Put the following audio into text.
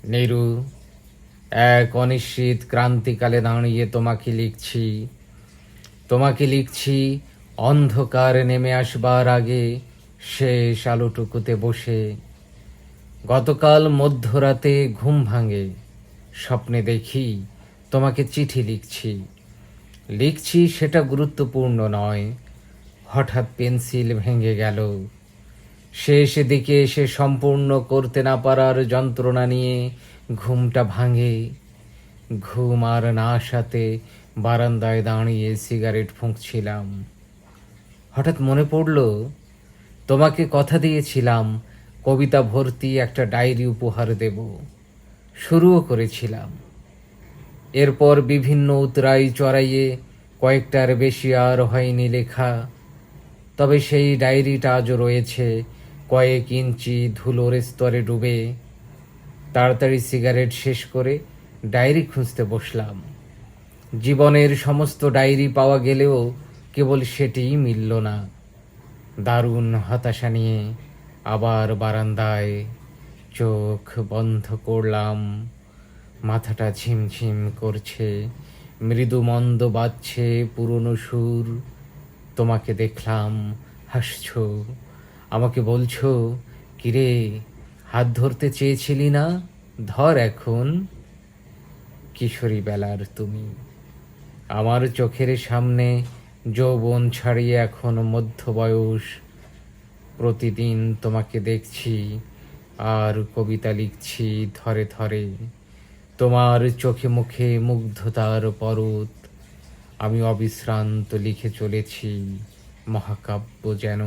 নিরু, এক অনিশ্চিত ক্রান্তিকালে দাঁড়িয়ে তোমাকে লিখছি অন্ধকার নেমে আসবার আগে শেষ আলোটুকুতে বসে। গতকাল মধ্যরাতে ঘুম ভাঙে, স্বপ্নে দেখি তোমাকে চিঠি লিখছি সেটা গুরুত্বপূর্ণ নয়। হঠাৎ পেন্সিল ভেঙে গেল। শেষ দিকে এসে সম্পূর্ণ করতে না পারার যন্ত্রণা নিয়ে ঘুমটা ভাঙে। ঘুম আর না আসাতে বারান্দায় দাঁড়িয়ে সিগারেট ফুঁকছিলাম। হঠাৎ মনে পড়ল, তোমাকে কথা দিয়েছিলাম কবিতা ভর্তি একটা ডায়েরি উপহার দেব। শুরুও করেছিলাম। এরপর বিভিন্ন উতরাই চড়াইয়ে কয়েকটার বেশি আর হয়নি লেখা। তবে সেই ডায়েরিটা আজও রয়েছে কয়েক ইঞ্চি ধুলোর স্তরে ডুবে। তাড়াতাড়ি সিগারেট শেষ করে ডায়েরি খুঁজতে বসলাম। জীবনের সমস্ত ডায়েরি পাওয়া গেলেও কেবল সেটিই মিলল না। দারুণ হতাশা নিয়ে আবার বারান্দায় চোখ বন্ধ করলাম। মাথাটা ঝিমঝিম করছে, মৃদু মন্দ বাজছে পুরনো সুর। তোমাকে দেখলাম, হাসছো, আমাকে বলছো, কিরে, হাত ধরতে চেয়েছিলি না, ধর এখন। কিশোরী বেলার তুমি আমার চোখের সামনে, যৌবন ছাড়িয়ে এখন মধ্যবয়স। প্রতিদিন তোমাকে দেখছি আর কবিতা লিখছি ধরে ধরে। তোমার চোখে মুখে মুগ্ধতার পরত। আমি অবিশ্রান্ত লিখে চলেছি মহাকাব্য যেন।